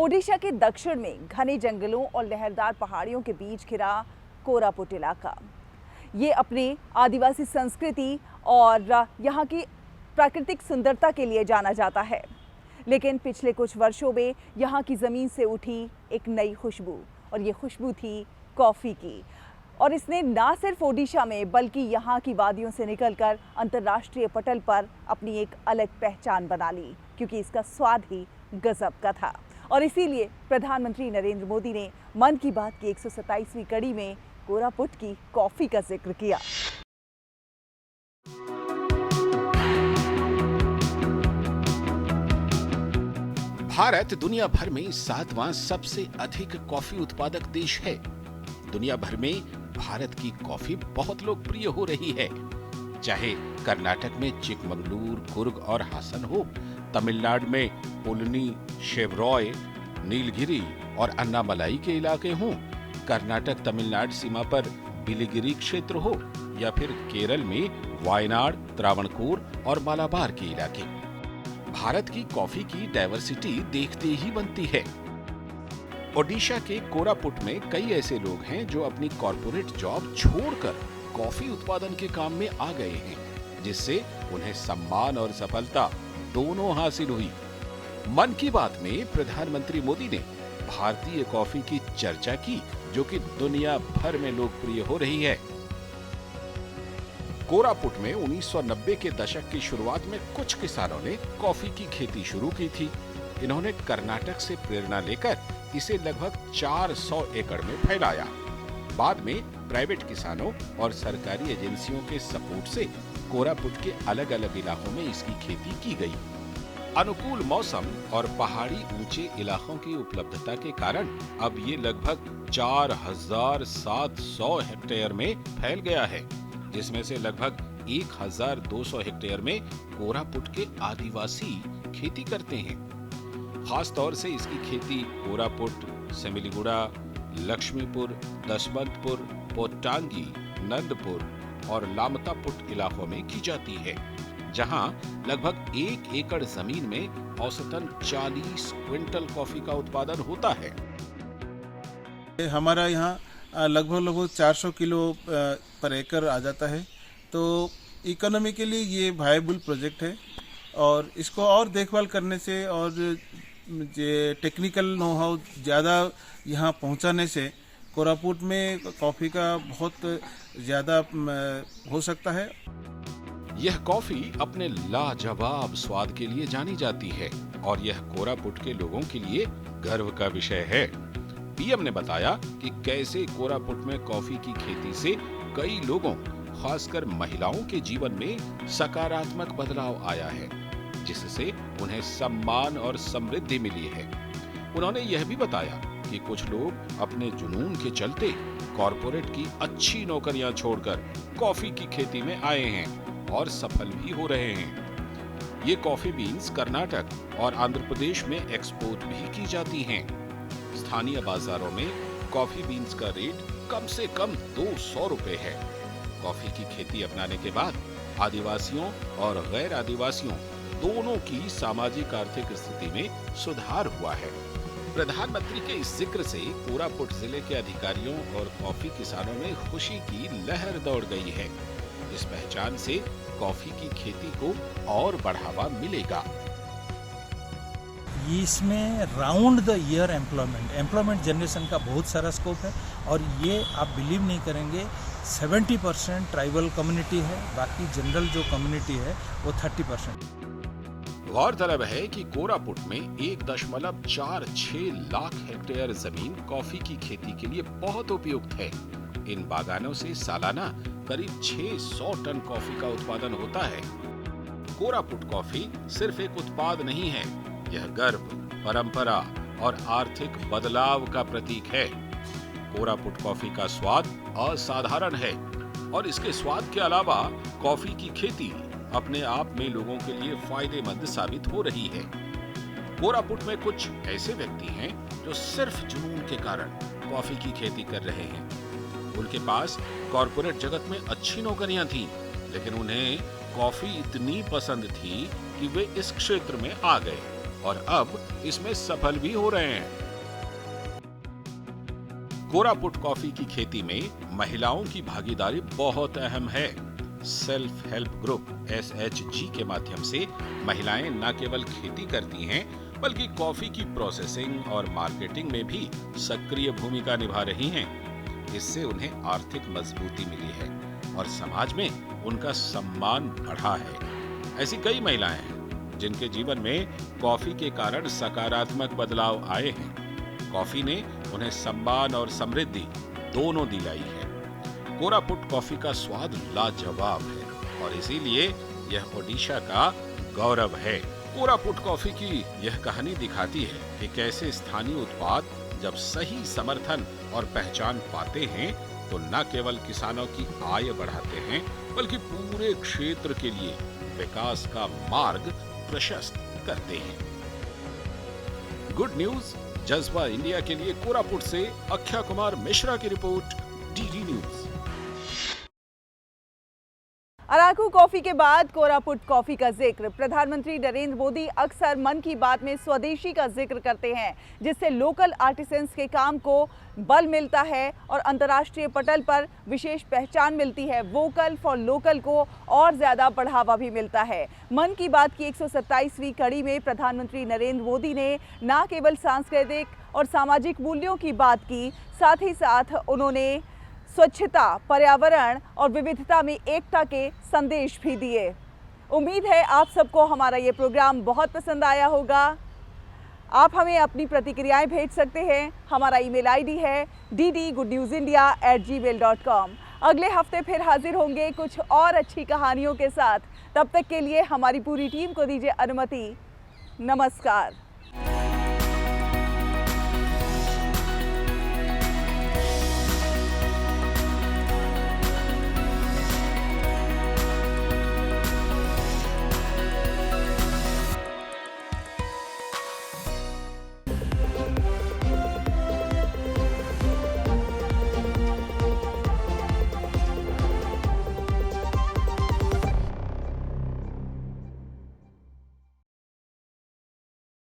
ओडिशा के दक्षिण में घने जंगलों और लहरदार पहाड़ियों के बीच घिरा कोरापुट इलाका ये अपने आदिवासी संस्कृति और यहाँ की प्राकृतिक सुंदरता के लिए जाना जाता है। लेकिन पिछले कुछ वर्षों में यहाँ की ज़मीन से उठी एक नई खुशबू, और ये खुशबू थी कॉफ़ी की। और इसने ना सिर्फ ओडिशा में बल्कि यहाँ की वादियों से निकलकर अंतर्राष्ट्रीय पटल पर अपनी एक अलग पहचान बना ली, क्योंकि इसका स्वाद ही गजब का था। और इसीलिए प्रधानमंत्री नरेंद्र मोदी ने मन की बात की 127वीं कड़ी में कोरापुट की कॉफ़ी का जिक्र किया। भारत दुनिया भर में 7वां सबसे अधिक कॉफी उत्पादक देश है। दुनिया भर में भारत की कॉफी बहुत लोकप्रिय हो रही है। चाहे कर्नाटक में चिकमंगलूर, कुर्ग और हासन हो, तमिलनाडु में पुलनी, शेवरॉय, नीलगिरी और अन्नामलाई के इलाके हों, कर्नाटक तमिलनाडु सीमा पर बिलिगिरी क्षेत्र हो, या फिर केरल में वायनाड, त्रावणकोर और मालाबार के इलाके। भारत की कॉफी की डाइवर्सिटी देखते ही बनती है। ओडिशा के कोरापुट में कई ऐसे लोग हैं जो अपनी कॉर्पोरेट जॉब छोड़कर कॉफी उत्पादन के काम में आ गए हैं, जिससे उन्हें सम्मान और सफलता दोनों हासिल हुई। मन की बात में प्रधानमंत्री मोदी ने भारतीय कॉफी की चर्चा की, जो कि दुनिया भर में लोकप्रिय हो रही है। कोरापुट में 1990 के दशक की शुरुआत में कुछ किसानों ने कॉफी की खेती शुरू की थी। इन्होंने कर्नाटक से प्रेरणा लेकर इसे लगभग 400 एकड़ में फैलाया। बाद में प्राइवेट किसानों और सरकारी एजेंसियों के सपोर्ट से कोरापुट के अलग अलग इलाकों में इसकी खेती की गई। अनुकूल मौसम और पहाड़ी ऊंचे इलाकों की उपलब्धता के कारण अब ये लगभग 4700 हेक्टेयर में फैल गया है, जिसमें से लगभग 1200 हेक्टेयर में कोरापुट के आदिवासी खेती करते हैं। खास तौर से इसकी खेती कोरापुट, सेमिलीगुड़ा, लक्ष्मीपुर, दशमंतपुर, पोटांगी, नंदपुर और लामतापुट इलाकों में की जाती है, जहां लगभग 1 एकड़ जमीन में औसतन 40 क्विंटल कॉफी का उत्पादन होता है। हमारा यहाँ लगभग 400 किलो पर एकड़ आ जाता है, तो इकोनॉमी के लिए ये वायबल प्रोजेक्ट है। और इसको और देखभाल करने से और टेक्निकल नो हाउ ज़्यादा यहाँ पहुँचाने से कोरापुट में कॉफ़ी का बहुत ज़्यादा हो सकता है। यह कॉफी अपने लाजवाब स्वाद के लिए जानी जाती है और यह कोरापुट के लोगों के लिए गर्व का विषय है। पीएम ने बताया कि कैसे कोरापुट में कॉफी की खेती से कई लोगों, खासकर महिलाओं के जीवन में सकारात्मक बदलाव आया है, जिससे उन्हें सम्मान और समृद्धि मिली है। उन्होंने यह भी बताया कि कुछ लोग अपने जुनून के चलते कॉर्पोरेट की अच्छी नौकरियां छोड़कर कॉफी की खेती में आए हैं और सफल भी हो रहे हैं। ये कॉफी बीन्स कर्नाटक और आंध्र प्रदेश में एक्सपोर्ट भी की जाती हैं। स्थानीय बाजारों में कॉफी बीन्स का रेट कम से कम 200 रुपए है। कॉफी की खेती अपनाने के बाद आदिवासियों और गैर आदिवासियों दोनों की सामाजिक आर्थिक स्थिति में सुधार हुआ है। प्रधानमंत्री के इस जिक्र से कोरापुट जिले के अधिकारियों और कॉफी किसानों में खुशी की लहर दौड़ गई है। इस पहचान से कॉफी की खेती को और बढ़ावा मिलेगा। इसमें round the year employment generation का बहुत सारा स्कोप है। और ये आप बिलीव नहीं करेंगे, 70% ट्राइबल कम्युनिटी है, बाकी जनरल जो कम्युनिटी है वो 30%। गौरतलब है कि कोरापुट में 1.46 लाख हेक्टेयर जमीन कॉफी की खेती के लिए बहुत उपयुक्त है। इन बागानों से सालाना करीब 600 टन कॉफी का उत्पादन होता है। कोरापुट कॉफी सिर्फ एक उत्पाद नहीं है, यह गर्व, परंपरा और आर्थिक बदलाव का प्रतीक है। कोरापुट कॉफी का स्वाद असाधारण है और इसके स्वाद के अलावा कॉफी की खेती अपने आप में लोगों के लिए फायदेमंद साबित हो रही है। कोरापुट में कुछ ऐसे व्यक्ति हैं जो सिर्फ जुनून के कारण कॉफी की खेती कर रहे हैं। उनके पास कॉर्पोरेट जगत में अच्छी नौकरियां थीं, लेकिन उन्हें कॉफी इतनी पसंद थी कि वे इस क्षेत्र में आ गए और अब इसमें सफल भी हो रहे हैं। कोरापुट कॉफी की खेती में महिलाओं की भागीदारी बहुत अहम है। सेल्फ हेल्प ग्रुप SHG के माध्यम से महिलाएं न केवल खेती करती हैं, बल्कि कॉफी की प्रोसेसिंग और मार्केटिंग में भी सक्रिय भूमिका निभा रही हैं। इससे उन्हें आर्थिक मजबूती मिली है और समाज में उनका सम्मान बढ़ा है। ऐसी कई महिलाएं हैं जिनके जीवन में कॉफी के कारण सकारात्मक बदलाव आए हैं। कॉफी ने उन्हें सम्मान और समृद्धि दोनों दिलाई है। कोरापुट कॉफी का स्वाद लाजवाब है और इसीलिए यह ओडिशा का गौरव है। कोरापुट कॉफी की यह कहानी दिखाती है कि कैसे स्थानीय उत्पाद जब सही समर्थन और पहचान पाते हैं तो न केवल किसानों की आय बढ़ाते हैं, बल्कि पूरे क्षेत्र के लिए विकास का मार्ग प्रशस्त करते हैं। गुड न्यूज जज्बा इंडिया के लिए कोरापुट से अक्षय कुमार मिश्रा की report, DD news. Araku coffee के बाद कोरापुट कॉफी का जिक्र। प्रधानमंत्री नरेंद्र मोदी अक्सर मन की बात में स्वदेशी का जिक्र करते हैं, जिससे लोकल आर्टिसंस के काम को बल मिलता है और अंतर्राष्ट्रीय पटल पर विशेष पहचान मिलती है। वोकल फॉर लोकल को और ज्यादा बढ़ावा भी मिलता है। मन की बात की 127वीं कड़ी में प्रधानमंत्री नरेंद्र मोदी ने न केवल सांस्कृतिक और सामाजिक मूल्यों की बात की, साथ ही साथ उन्होंने स्वच्छता, पर्यावरण और विविधता में एकता के संदेश भी दिए। उम्मीद है आप सबको हमारा ये प्रोग्राम बहुत पसंद आया होगा। आप हमें अपनी प्रतिक्रियाएं भेज सकते हैं। हमारा ईमेल ID है ddgoodnewsindia@gmail.com। अगले हफ्ते फिर हाजिर होंगे कुछ और अच्छी कहानियों के साथ। तब तक के लिए हमारी पूरी टीम को दीजिए अनुमति। नमस्कार।